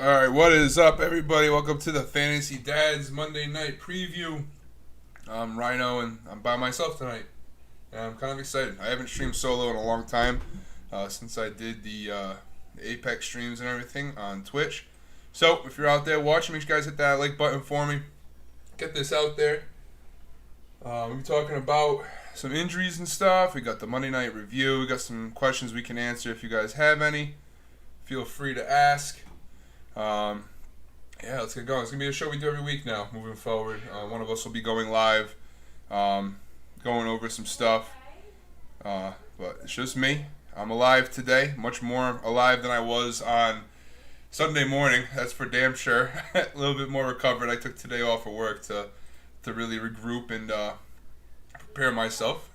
Alright, what is up, everybody? Welcome to the Fantasy Dads Monday Night Preview. I'm Ryno, and I'm by myself tonight. And I'm kind of excited. I haven't streamed solo in a long time since I did the Apex streams and everything on Twitch. So, if you're out there watching, make sure you guys hit that like button for me. Get this out there. We'll be talking about some injuries and stuff. We got the Monday Night Review. We got some questions we can answer if you guys have any. Feel free to ask. Let's get going. It's going to be a show we do every week now, moving forward. One of us will be going live, going over some stuff. But it's just me. I'm alive today, much more alive than I was on Sunday morning. That's for damn sure. A little bit more recovered. I took today off of work to really regroup and prepare myself.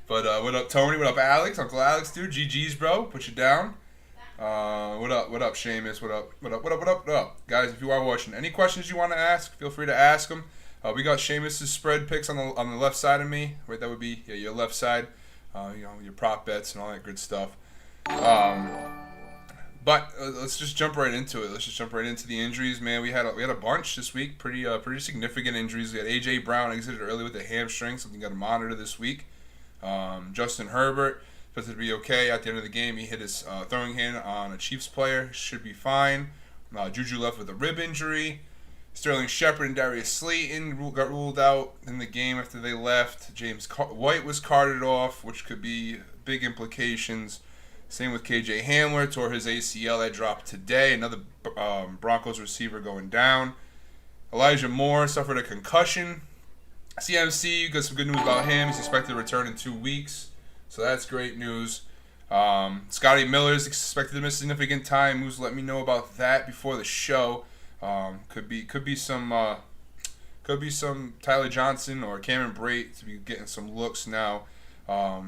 But what up, Tony? What up, Alex? Uncle Alex, dude. GG's, bro. Put you down. What up, Seamus? What up? Guys, if you are watching, any questions you want to ask, feel free to ask them. We got Seamus's spread picks on the left side of me. Right, that would be your left side. Your prop bets and all that good stuff. But let's just jump right into it. Let's just jump right into the injuries, man. We had a bunch this week, pretty significant injuries. We had AJ Brown exited early with a hamstring, something got to monitor this week. Justin Herbert supposed to be okay. At the end of the game, he hit his throwing hand on a Chiefs player. Should be fine. Juju left with a rib injury. Sterling Shepard and Darius Slayton got ruled out in the game after they left. James White was carted off, which could be big implications. Same with KJ Hamler, tore his ACL. That dropped today. Another Broncos receiver going down. Elijah Moore suffered a concussion. CMC, got some good news about him. He's expected to return in 2 weeks. So that's great news. Scotty Miller is expected to miss significant time. Moose let me know about that before the show. Could be some Tyler Johnson or Cameron Brate to be getting some looks now. But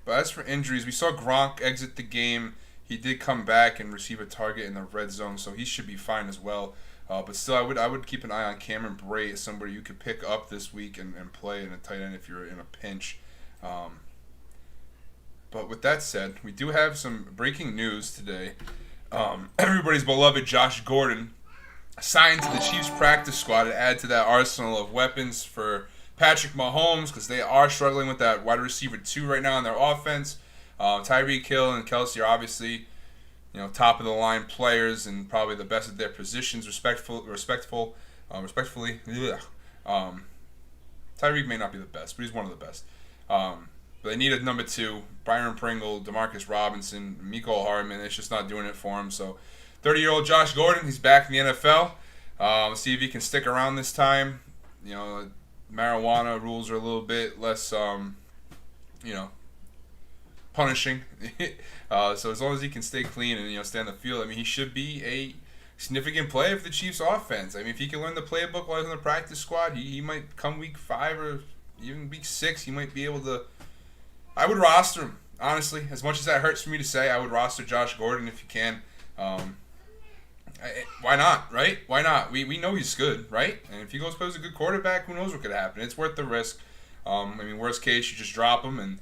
as for injuries, we saw Gronk exit the game. He did come back and receive a target in the red zone, so he should be fine as well. But still, I would keep an eye on Cameron Brate as somebody you could pick up this week and play in a tight end if you're in a pinch. But with that said, we do have some breaking news today. Everybody's beloved Josh Gordon signed to the Chiefs practice squad to add to that arsenal of weapons for Patrick Mahomes, because they are struggling with that wide receiver 2 right now in their offense. Tyreek Hill and Kelsey are obviously, top of the line players and probably the best at their positions. Respectfully. Tyreek may not be the best, but he's one of the best. But they need a number 2. Byron Pringle, Demarcus Robinson, Mecole Hardman. It's just not doing it for him. So 30-year-old Josh Gordon, he's back in the NFL. Let's see if he can stick around this time. Marijuana rules are a little bit less, punishing. So as long as he can stay clean and, stay on the field, he should be a significant player for the Chiefs offense. If he can learn the playbook while he's on the practice squad, he might come week 5 or even week 6, he might be able to. I would roster him, honestly. As much as that hurts for me to say, I would roster Josh Gordon if you can. Why not, right? Why not? We know he's good, right? And if he goes plays a good quarterback, who knows what could happen? It's worth the risk. Worst case, you just drop him and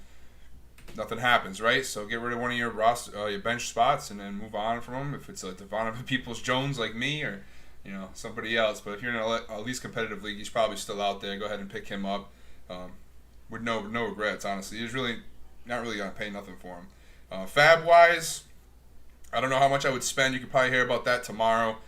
nothing happens, right? So get rid of one of your your bench spots and then move on from him. If it's a Devonta Peoples-Jones like me or somebody else. But if you're in a least competitive league, he's probably still out there. Go ahead and pick him up. With no regrets, honestly. He's really not really going to pay nothing for him. Fab-wise, I don't know how much I would spend. You could probably hear about that tomorrow.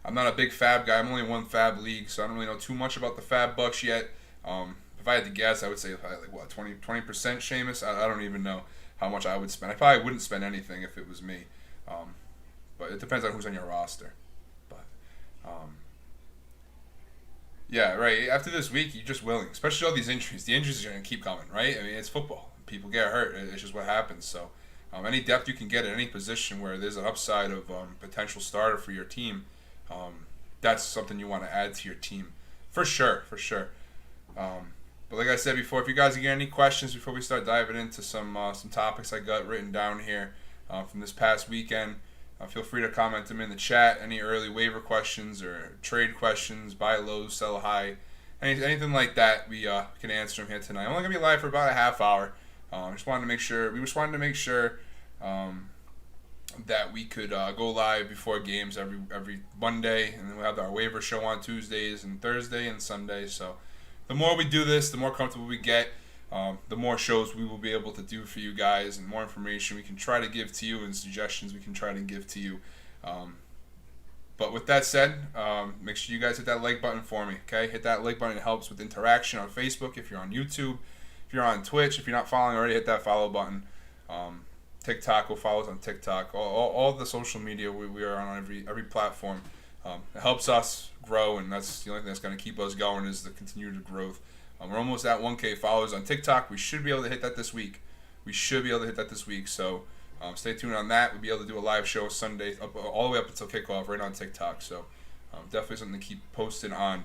I'm not a big Fab guy. I'm only in one Fab league, so I don't really know too much about the Fab bucks yet. If I had to guess, I would say 20% Seamus? I don't even know how much I would spend. I probably wouldn't spend anything if it was me. But it depends on who's on your roster. But yeah, right. After this week, you're just willing, especially all these injuries. The injuries are going to keep coming, right? It's football. People get hurt. It's just what happens. So any depth you can get at any position where there's an upside of potential starter for your team, that's something you want to add to your team. For sure. But like I said before, if you guys get any questions before we start diving into some topics I got written down here from this past weekend, feel free to comment them in the chat. Any early waiver questions or trade questions, buy low, sell high, anything like that, we can answer them here tonight. I'm only gonna be live for about a half hour. We just wanted to make sure that we could go live before games every Monday, and then we'll have our waiver show on Tuesdays and Thursday and Sunday. So the more we do this, the more comfortable we get. The more shows we will be able to do for you guys, and more information we can try to give to you, and suggestions we can try to give to you. But with that said, make sure you guys hit that like button for me, okay? Hit that like button. It helps with interaction on Facebook. If you're on YouTube, if you're on Twitch, if you're not following already, hit that follow button. TikTok, will follow us on TikTok. All the social media, we are on every platform. It helps us grow, and that's the only thing that's going to keep us going is the continued growth. We're almost at 1K followers on TikTok. We should be able to hit that this week. So stay tuned on that. We'll be able to do a live show Sunday all the way up until kickoff right on TikTok. So definitely something to keep posted on.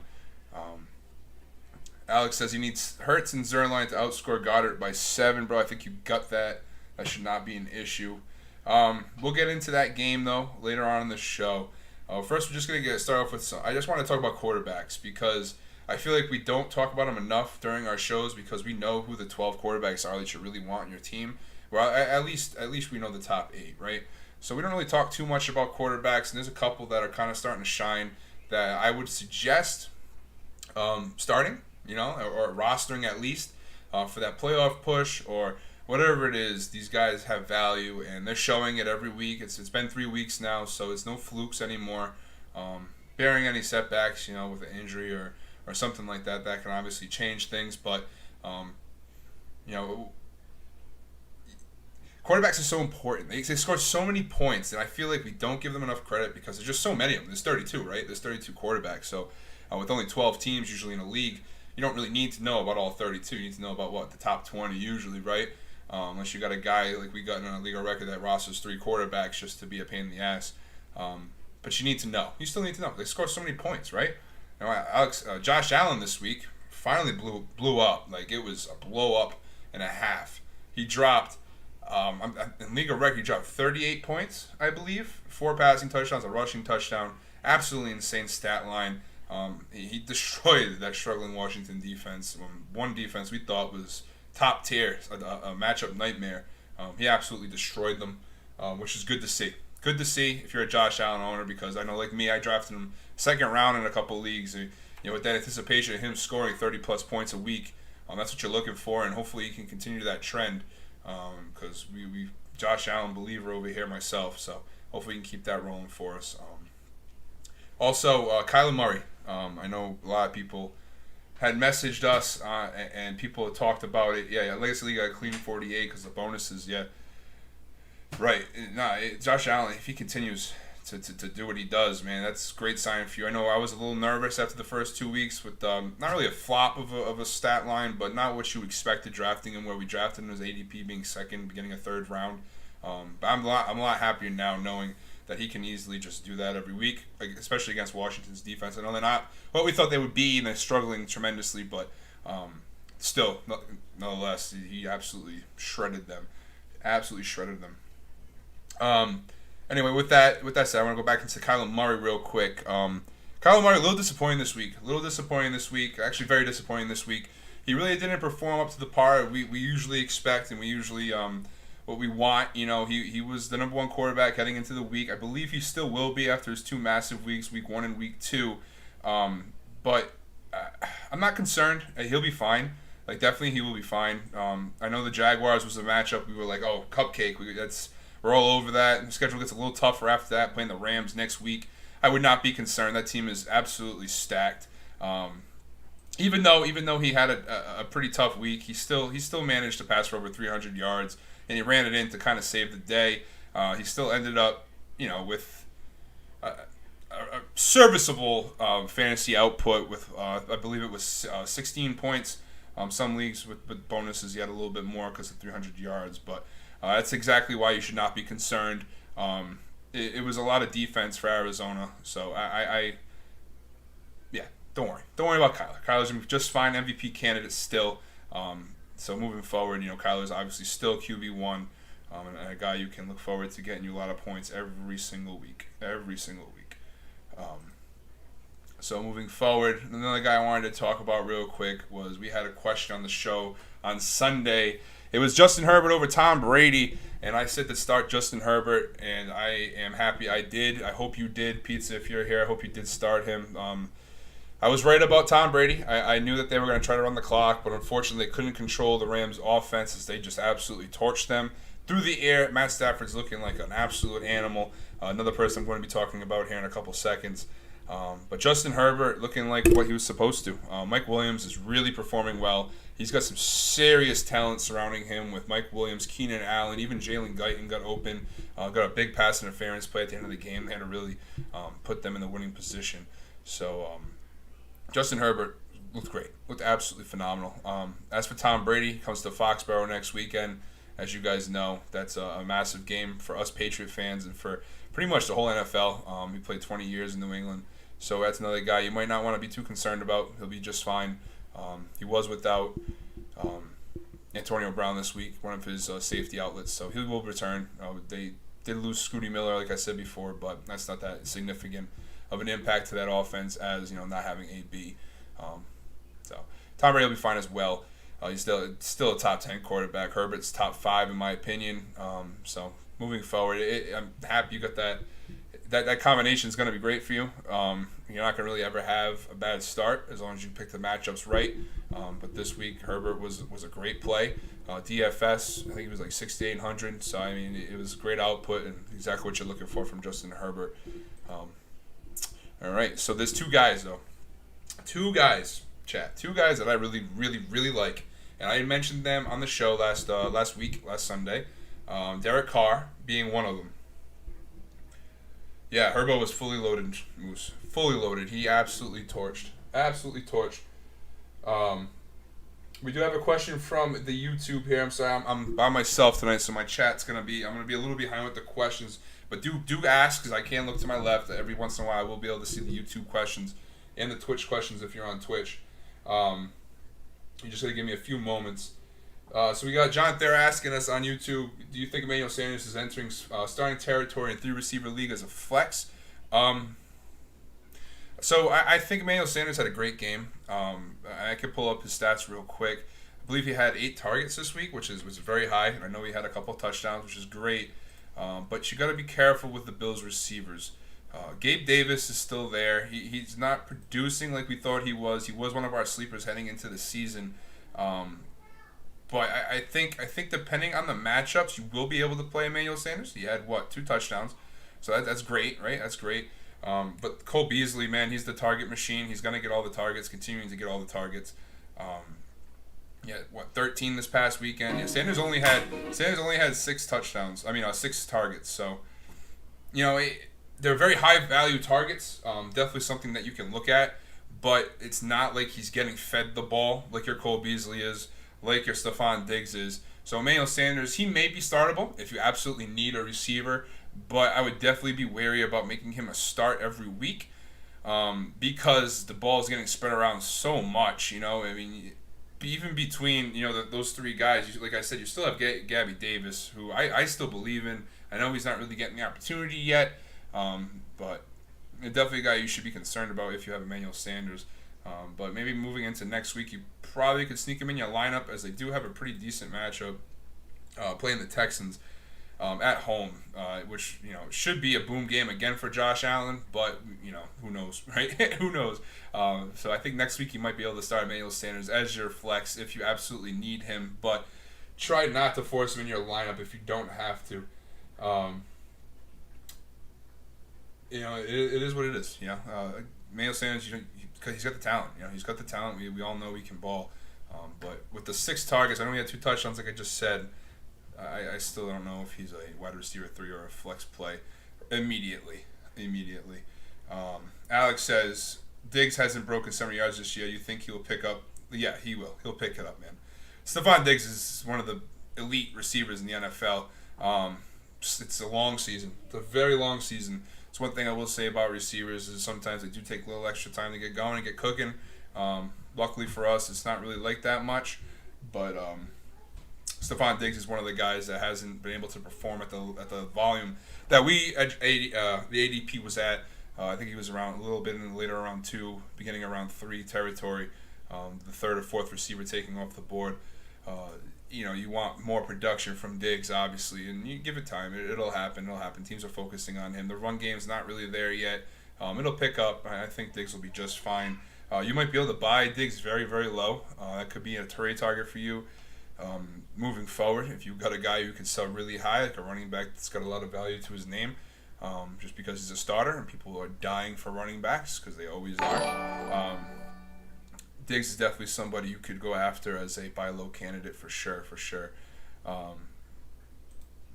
Alex says he needs Hurts and Zerline to outscore Goddard by 7. Bro, I think you got that. That should not be an issue. We'll get into that game, though, later on in the show. First, we're just going to start off with I just want to talk about quarterbacks because I feel like we don't talk about them enough during our shows because we know who the 12 quarterbacks are that you really want in your team. Well, at least we know the top 8, right? So we don't really talk too much about quarterbacks, and there's a couple that are kind of starting to shine that I would suggest starting, or rostering at least for that playoff push or whatever it is. These guys have value, and they're showing it every week. It's been 3 weeks now, so it's no flukes anymore. Bearing any setbacks, with an injury or something like that can obviously change things, but quarterbacks are so important. They score so many points, and I feel like we don't give them enough credit because there's just so many of them. There's 32, right? There's 32 quarterbacks. So with only 12 teams usually in a league, you don't really need to know about all 32. You need to know about the top 20 usually, right? Unless you got a guy like we got in a league of record that rosters 3 quarterbacks just to be a pain in the ass. But you need to know. You still need to know. They score so many points, right? Now, Josh Allen this week finally blew up. Like, it was a blow up and a half. He dropped, in league of record, he dropped 38 points, I believe. 4 passing touchdowns, a rushing touchdown. Absolutely insane stat line. He destroyed that struggling Washington defense. One defense we thought was top tier, a matchup nightmare. He absolutely destroyed them, which is good to see. Good to see if you're a Josh Allen owner, because I know, like me, I drafted him second round in a couple leagues. With that anticipation of him scoring 30-plus points a week, that's what you're looking for, and hopefully he can continue that trend. Because we Josh Allen believer over here myself, so hopefully we can keep that rolling for us. Also, Kyla Murray. I know a lot of people had messaged us, and people had talked about it. Yeah, Legacy League got a clean 48 because the bonuses, yeah. Right. Josh Allen, if he continues to do what he does, man, that's a great sign for you. I know I was a little nervous after the first 2 weeks with not really a flop of a stat line, but not what you expected drafting him, where we drafted him as ADP being second, beginning of third round. But I'm a lot happier now knowing that he can easily just do that every week, especially against Washington's defense. I know they're not what we thought they would be, and they're struggling tremendously, but still, nonetheless, he absolutely shredded them. Anyway, with that said, I want to go back into Kyla Murray real quick. Kyla Murray, a little disappointing this week. Actually, very disappointing this week. He really didn't perform up to the par we usually expect, and we usually what we want. He was the number 1 quarterback heading into the week. I believe he still will be after his 2 massive weeks, week 1 and week 2. But I'm not concerned. He'll be fine. Definitely he will be fine. I know the Jaguars was a matchup. We were like, oh, cupcake. We're all over that. The schedule gets a little tougher after that, playing the Rams next week. I would not be concerned. That team is absolutely stacked. Even though he had a pretty tough week, he still managed to pass for over 300 yards, and he ran it in to kind of save the day. He still ended up, with a serviceable fantasy output with, I believe it was 16 points. Some leagues with bonuses, he had a little bit more because of 300 yards, but that's exactly why you should not be concerned. It was a lot of defense for Arizona, so don't worry about Kyler. Kyler's just fine, MVP candidate still. So moving forward, Kyler's obviously still QB1, and a guy you can look forward to getting you a lot of points every single week. So moving forward, another guy I wanted to talk about real quick was we had a question on the show on Sunday, It was Justin Herbert over Tom Brady, and I said to start Justin Herbert, and I am happy I did. I hope you did, Pizza, if you're here. I hope you did start him. I was right about Tom Brady. I knew that they were going to try to run the clock, but unfortunately they couldn't control the Rams' offense as they just absolutely torched them. Through the air, Matt Stafford's looking like an absolute animal. Another person I'm going to be talking about here in a couple seconds. But Justin Herbert looking like what he was supposed to. Mike Williams is really performing well. He's got some serious talent surrounding him with Mike Williams, Keenan Allen, even Jalen Guyton got open. Got a big pass interference play at the end of the game. They had to really put them in the winning position. So Justin Herbert looked great. Looked absolutely phenomenal. As for Tom Brady, comes to Foxborough next weekend. As you guys know, that's a massive game for us Patriot fans and for pretty much the whole NFL. He played 20 years in New England. So that's another guy you might not want to be too concerned about. He'll be just fine. He was without Antonio Brown this week, one of his safety outlets. So he will return. They did lose Scooty Miller, like I said before, but that's not that significant of an impact to that offense as not having AB. So Tom Brady will be fine as well. He's still a top 10 quarterback. Herbert's top 5 in my opinion. So moving forward, I'm happy you got that. That combination is going to be great for you. You're not going to really ever have a bad start as long as you pick the matchups right. But this week, Herbert was a great play. DFS, I think it was like 6,800. So, I mean, it was great output and exactly what you're looking for from Justin Herbert. All right, so there's two guys, though. Two guys that I really, really, really like. And I mentioned them on the show last Sunday. Derek Carr being one of them. Yeah, Herbo was fully loaded. He absolutely torched. We do have a question from the YouTube here. I'm sorry, I'm by myself tonight, so my chat's I'm gonna be a little behind with the questions. But do ask, because I can look to my left. Every once in a while, I will be able to see the YouTube questions and the Twitch questions if you're on Twitch. You just gotta give me a few moments. So we got John Thayer asking us on YouTube, do you think Emanuel Sanders is entering starting territory in 3-receiver league as a flex? So I think Emanuel Sanders had a great game. I could pull up his stats real quick. I believe he had 8 targets this week, which was very high. And I know he had a couple of touchdowns, which is great. But you got to be careful with the Bills receivers. Gabe Davis is still there. He's not producing like we thought he was. He was one of our sleepers heading into the season. But I think depending on the matchups, you will be able to play Emmanuel Sanders. He had 2 touchdowns, so that's great, right? That's great. But Cole Beasley, man, he's the target machine. He's gonna get all the targets, continuing to get all the targets. 13 this past weekend. Yeah, Sanders only had 6 touchdowns. 6 targets. So, they're very high value targets. Definitely something that you can look at, but it's not like he's getting fed the ball like your Cole Beasley is, like your Stephon Diggs is. So Emmanuel Sanders, he may be startable if you absolutely need a receiver, but I would definitely be wary about making him a start every week because the ball is getting spread around so much. Even between those 3 guys, like I said, you still have Gabby Davis, who I still believe in. I know he's not really getting the opportunity yet, but definitely a guy you should be concerned about if you have Emmanuel Sanders. But maybe moving into next week, you probably could sneak him in your lineup as they do have a pretty decent matchup playing the Texans at home, which should be a boom game again for Josh Allen. But who knows, right? Who knows? So I think next week you might be able to start Emmanuel Sanders as your flex if you absolutely need him. But try not to force him in your lineup if you don't have to. It is what it is. Emmanuel Sanders, because he's got the talent. He's got the talent. We all know he can ball. But with the 6 targets, I know he had 2 touchdowns, like I just said. I still don't know if he's a wide receiver 3 or a flex play immediately. Alex says Diggs hasn't broken 70 yards this year. You think he'll pick up? Yeah, he will. He'll pick it up, man. Stephon Diggs is one of the elite receivers in the NFL. It's a long season. It's a very long season. It's one thing I will say about receivers is sometimes they do take a little extra time to get going and get cooking. Luckily for us, it's not really like that much. But Stephon Diggs is one of the guys that hasn't been able to perform at the volume that the ADP was at. I think he was around a little bit in the later round 2, beginning around 3 territory. The 3rd or 4th receiver taking off the board. you want more production from Diggs, obviously, and you give it time. It'll happen. It'll happen. Teams are focusing on him. The run game's not really there yet. It'll pick up. I think Diggs will be just fine. You might be able to buy Diggs very, very low. That could be a trade target for you moving forward. If you've got a guy who can sell really high, like a running back that's got a lot of value to his name, just because he's a starter, and people are dying for running backs because they always are. Diggs is definitely somebody you could go after as a buy low candidate for sure. But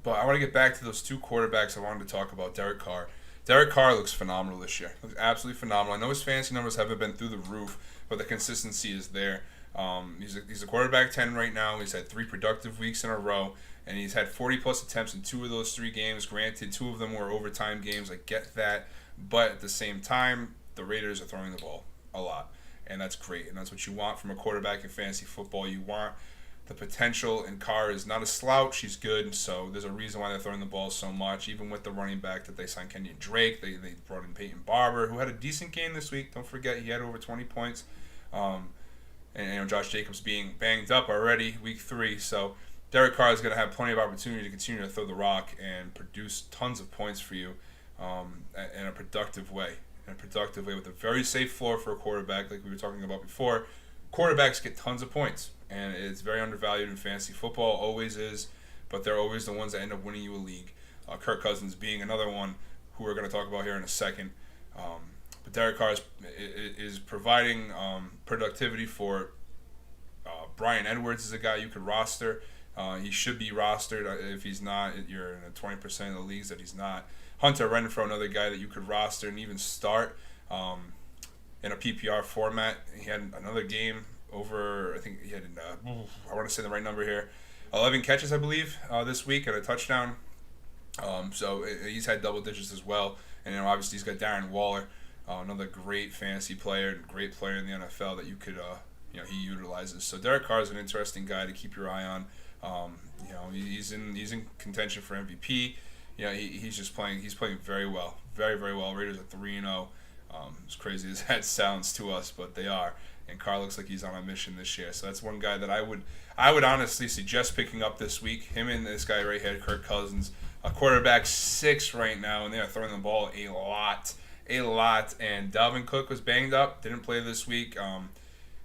I want to get back to those two quarterbacks I wanted to talk about. Derek Carr. Derek Carr looks phenomenal this year. Looks absolutely phenomenal. I know his fantasy numbers haven't been through the roof, but the consistency is there. He's a quarterback 10 right now. He's had 3 productive weeks in a row, and he's had 40-plus attempts in 2 of those 3 games. Granted, 2 of them were overtime games. I get that. But at the same time, the Raiders are throwing the ball a lot, and that's great. And that's what you want from a quarterback in fantasy football. You want the potential, and Carr is not a slouch. He's good, so there's a reason why they're throwing the ball so much. Even with the running back that they signed, Kenyon Drake, they brought in Peyton Barber, who had a decent game this week. Don't forget, he had over 20 points. And Josh Jacobs being banged up already, week 3. So Derek Carr is going to have plenty of opportunity to continue to throw the rock and produce tons of points for you in a productive way. With a very safe floor for a quarterback, like we were talking about before. Quarterbacks get tons of points, and it's very undervalued in fantasy football, always is, but they're always the ones that end up winning you a league. Kirk Cousins being another one who we're going to talk about here in a second. But Derek Carr is providing productivity for Bryan Edwards is a guy you could roster. He should be rostered. If he's not, you're in the 20% of the leagues that he's not. Hunter Renfrow, another guy that you could roster and even start in a PPR format. He had another game over, I think he had, I want to say the right number here, 11 catches, I believe, this week and a touchdown. So he's had double digits as well. And obviously he's got Darren Waller, another great fantasy player and great player in the NFL that you could, he utilizes. So Derek Carr is an interesting guy to keep your eye on. He's in contention for MVP. He's playing very well, very, very well. Raiders are 3-0. As crazy as that sounds to us, but they are. And Carr looks like he's on a mission this year. So that's one guy that I would honestly suggest picking up this week. Him and this guy right here, Kirk Cousins, a quarterback 6 right now, and they are throwing the ball a lot. And Dalvin Cook was banged up, didn't play this week,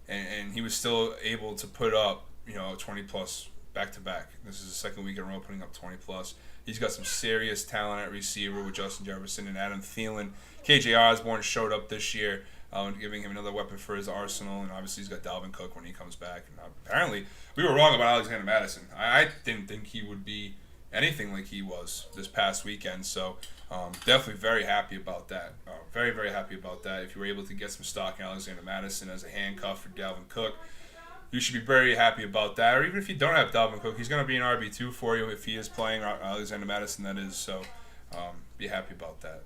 and he was still able to put up 20 plus back to back. This is the second week in a row putting up 20 plus. He's got some serious talent at receiver with Justin Jefferson and Adam Thielen. KJ Osborne showed up this year, giving him another weapon for his arsenal, and obviously he's got Dalvin Cook when he comes back. And apparently, we were wrong about Alexander Mattison. I didn't think he would be anything like he was this past weekend, so definitely very happy about that. Very, very happy about that. If you were able to get some stock in Alexander Mattison as a handcuff for Dalvin Cook, you should be very happy about that. Or even if you don't have Dalvin Cook, he's going to be an RB2 for you if he is playing Alexander Mattison, that is. So be happy about that.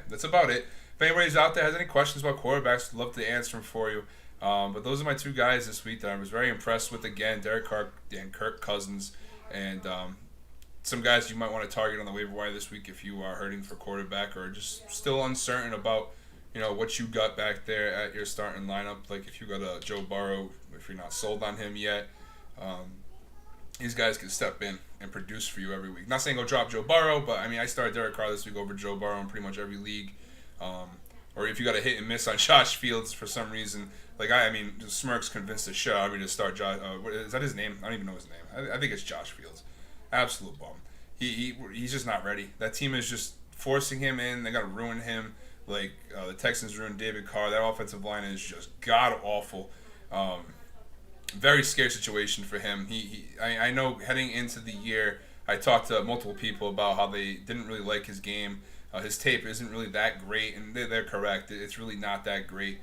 That's about it. If anybody's out there has any questions about quarterbacks, I'd love to answer them for you. But those are my 2 guys this week that I was very impressed with. Again, Derek Carr and Kirk Cousins. And some guys you might want to target on the waiver wire this week if you are hurting for quarterback or just still uncertain about what you got back there at your starting lineup. Like if you got a Joe Burrow, if you're not sold on him yet, these guys can step in and produce for you every week. Not saying go drop Joe Burrow, but I started Derek Carr this week over Joe Burrow in pretty much every league. Or if you got a hit and miss on Josh Fields for some reason, Smirk's convinced the shit out of me to start Josh. Is that his name? I don't even know his name. I think it's Josh Fields. Absolute bum. He's just not ready. That team is just forcing him in. They got to ruin him. The Texans ruined David Carr. That offensive line is just god awful. Very scary situation for him. I know heading into the year, I talked to multiple people about how they didn't really like his game. His tape isn't really that great, and they're correct. It's really not that great.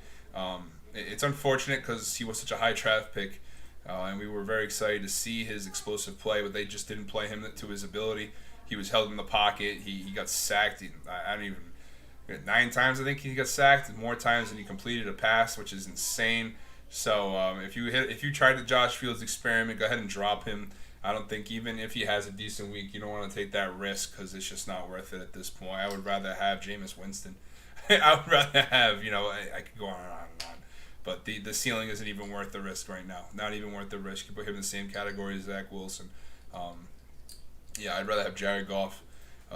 It's unfortunate because he was such a high draft pick, and we were very excited to see his explosive play, but they just didn't play him to his ability. He was held in the pocket. He got sacked. I don't even 9 times I think he got sacked, more times than he completed a pass, which is insane. So if you tried the Josh Fields experiment, go ahead and drop him. I don't think even if he has a decent week, you don't want to take that risk because it's just not worth it at this point. I would rather have Jameis Winston. I would rather have I could go on and on and on. But the ceiling isn't even worth the risk right now. Not even worth the risk. You put him in the same category as Zach Wilson. Yeah, I'd rather have Jared Goff.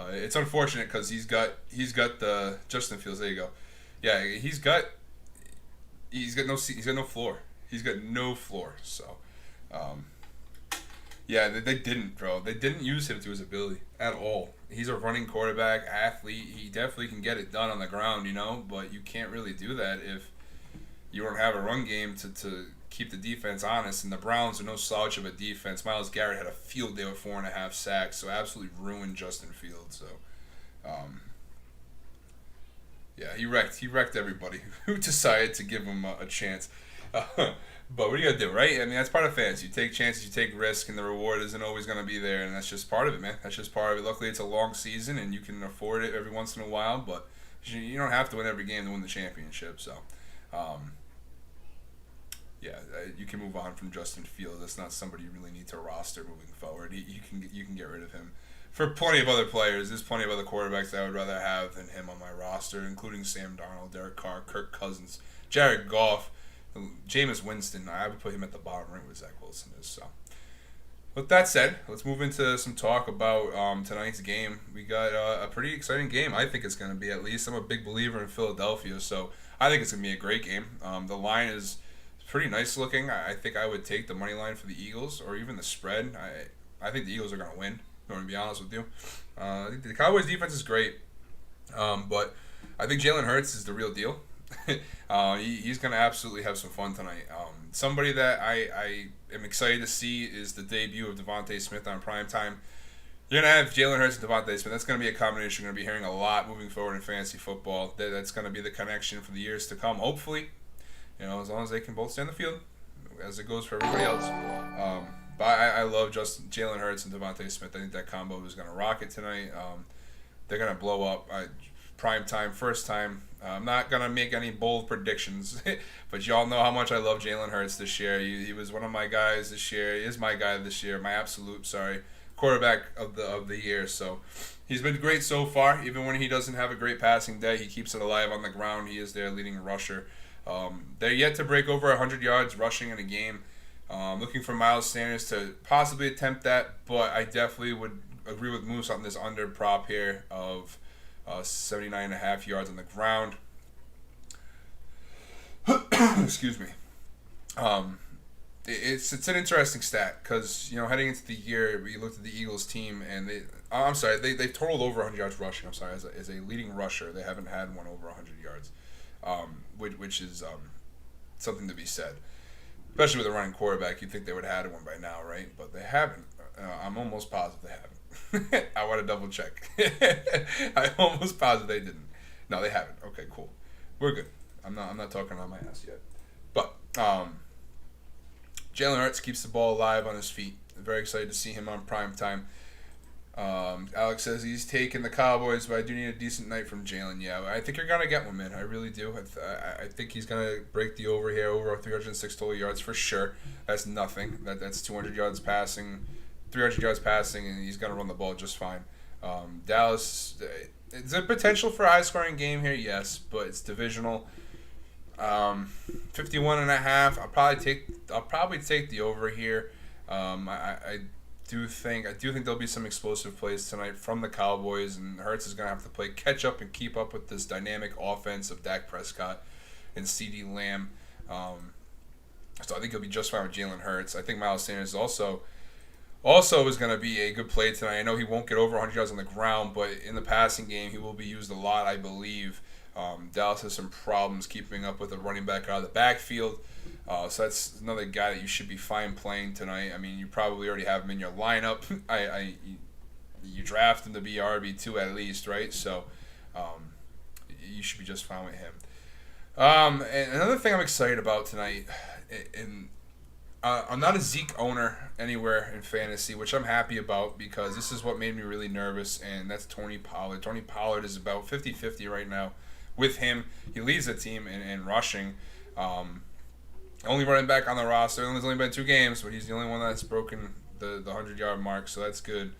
It's unfortunate because he's got the Justin Fields. There you go. Yeah, he's got no floor. He's got no floor. So, yeah, they didn't, bro. They didn't use him to his ability at all. He's a running quarterback, athlete. He definitely can get it done on the ground, but you can't really do that if you don't have a run game to keep the defense honest. And the Browns are no slouch of a defense. Myles Garrett had a field day with 4.5 sacks, so absolutely ruined Justin Fields. So, yeah, he wrecked everybody who decided to give him a chance. But what are you gonna do, right? I mean, that's part of fantasy. You take chances, you take risk, and the reward isn't always gonna be there, and that's just part of it, man. That's just part of it. Luckily, it's a long season, and you can afford it every once in a while. But you don't have to win every game to win the championship. So, yeah, you can move on from Justin Fields. That's not somebody you really need to roster moving forward. You can get rid of him. For plenty of other players, there's plenty of other quarterbacks I would rather have than him on my roster, including Sam Darnold, Derek Carr, Kirk Cousins, Jared Goff, Jameis Winston. I would put him at the bottom right where Zach Wilson is. So, with that said, let's move into some talk about tonight's game. We got a pretty exciting game. I think it's going to be, at least. I'm a big believer in Philadelphia, so I think it's going to be a great game. The line is pretty nice looking. I think I would take the money line for the Eagles or even the spread. I think the Eagles are going to win. I'm going to be honest with you. I think the Cowboys' defense is great, but I think Jalen Hurts is the real deal. He's going to absolutely have some fun tonight. Somebody that I am excited to see is the debut of Devonta Smith on primetime. You're going to have Jalen Hurts and Devonta Smith. That's going to be a combination you're going to be hearing a lot moving forward in fantasy football. That's going to be the connection for the years to come, hopefully. As long as they can both stay on the field, as it goes for everybody else. But I love just Jalen Hurts and Devonta Smith. I think that combo is going to rock it tonight. They're going to blow up. Prime time, first time. I'm not going to make any bold predictions, but y'all know how much I love Jalen Hurts this year. He was one of my guys this year. He is my guy this year, my absolute, quarterback of the year. So he's been great so far. Even when he doesn't have a great passing day, he keeps it alive on the ground. He is their leading rusher. They're yet to break over 100 yards rushing in a game. Looking for Emanuel Sanders to possibly attempt that, but I definitely would agree with Moose on this under prop here of 79.5 yards on the ground. Excuse me. It's an interesting stat because heading into the year we looked at the Eagles team and they totaled over 100 yards rushing. I'm sorry, as a leading rusher they haven't had one over 100 yards, which is something to be said. Especially with a running quarterback, you'd think they would have had one by now, right? But they haven't. I'm almost positive they haven't. I want to double check. I'm almost positive they didn't. No, they haven't. Okay, cool. We're good. I'm not talking on my ass yet. But Jalen Hurts keeps the ball alive on his feet. I'm very excited to see him on prime time. Alex says he's taking the Cowboys, but I do need a decent night from Jalen. Yeah, I think you're gonna get one, man. I really do. I think he's gonna break the over here, over 306 total yards for sure. That's nothing. That's 200 yards passing, 300 yards passing, and he's gonna run the ball just fine. Dallas, it's a potential for a high-scoring game here, yes, but it's divisional. 51.5. I'll probably take the over here. I do think there'll be some explosive plays tonight from the Cowboys, and Hurts is going to have to play catch up and keep up with this dynamic offense of Dak Prescott and CeeDee Lamb. So I think he'll be just fine with Jalen Hurts. I think Miles Sanders also is going to be a good play tonight. I know he won't get over 100 yards on the ground, but in the passing game he will be used a lot, I believe. Dallas has some problems keeping up with a running back out of the backfield. So that's another guy that you should be fine playing tonight. I mean, you probably already have him in your lineup. You draft him to be RB2 at least, right? So you should be just fine with him. And another thing I'm excited about tonight, I'm not a Zeke owner anywhere in fantasy, which I'm happy about because this is what made me really nervous, and that's Tony Pollard. Tony Pollard is about 50-50 right now. With him, he leads the team in rushing. Only running back on the roster. There's only been 2 games, but he's the only one that's broken the 100-yard mark, so that's good.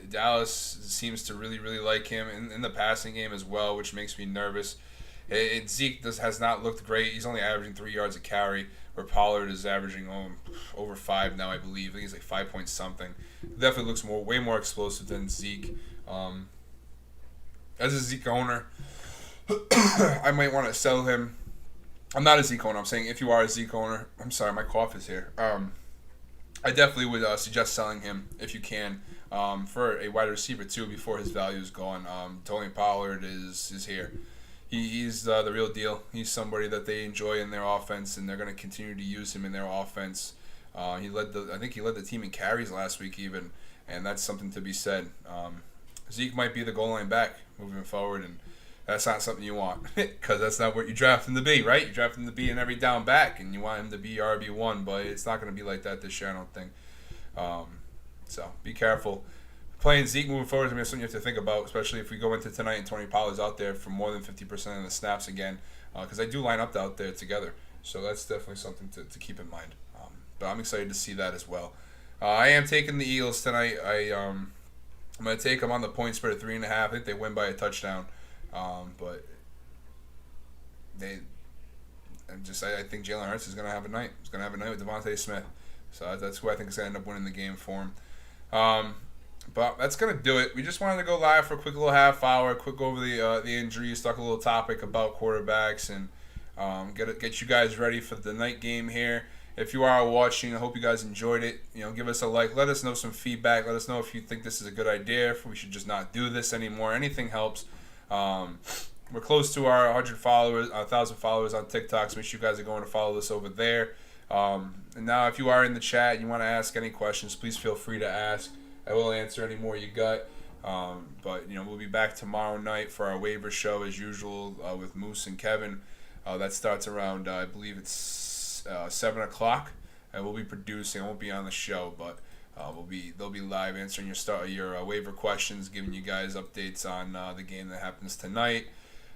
Dallas seems to really, really like him in the passing game as well, which makes me nervous. Zeke has not looked great. He's only averaging 3 yards a carry, where Pollard is averaging over 5 now, I believe. I think he's like 5 point something. Definitely looks way more explosive than Zeke. As a Zeke owner, I might want to sell him. I'm not a Zeke owner. I'm saying if you are a Zeke owner, I'm sorry, my cough is here. I definitely would suggest selling him if you can for a wide receiver too before his value is gone. Tony Pollard is here. He's the real deal. He's somebody that they enjoy in their offense, and they're going to continue to use him in their offense. I think he led the team in carries last week even, and that's something to be said. Zeke might be the goal line back moving forward, and that's not something you want because that's not what you draft him to be, right? You draft him to be an every down back, and you want him to be RB1, but it's not going to be like that this year, I don't think. So be careful. Playing Zeke moving forward is going to be something you have to think about, especially if we go into tonight and Tony Pollard's out there for more than 50% of the snaps again, because they do line up out there together. So that's definitely something to keep in mind. But I'm excited to see that as well. I am taking the Eagles tonight. I'm going to take them on the point spread at 3.5. I think they win by a touchdown. But I think Jalen Hurts is going to have a night. He's going to have a night with Devonta Smith. So that's who I think is going to end up winning the game for him. But that's going to do it. We just wanted to go live for a quick little half hour, quick over the injuries, talk a little topic about quarterbacks, and get you guys ready for the night game here. If you are watching, I hope you guys enjoyed it. Give us a like. Let us know some feedback. Let us know if you think this is a good idea, if we should just not do this anymore. Anything helps. We're close to our 100 followers, 1,000 followers on TikTok, so make sure you guys are going to follow us over there. And now, if you are in the chat and you want to ask any questions, please feel free to ask. I will answer any more you got. But we'll be back tomorrow night for our waiver show as usual with Moose and Kevin. That starts around, I believe it's 7 o'clock. And we'll be producing. I won't be on the show, but they'll be live answering your waiver questions, giving you guys updates on the game that happens tonight.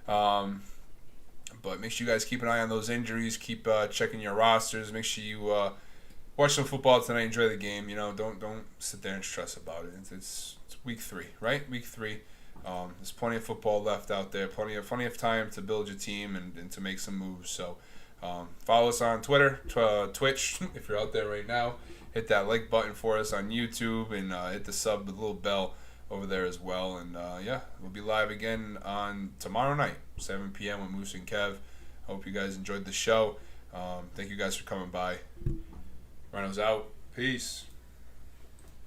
But make sure you guys keep an eye on those injuries. Keep checking your rosters. Make sure you watch some football tonight. Enjoy the game. Don't sit there and stress about it. It's week 3, right? Week 3. There's plenty of football left out there. Plenty of time to build your team and to make some moves. So follow us on Twitter, Twitch if you're out there right now. Hit that like button for us on YouTube and hit the sub with the little bell over there as well. And we'll be live again on tomorrow night, 7 p.m. with Moose and Kev. Hope you guys enjoyed the show. Thank you guys for coming by. Ryno's out. Peace.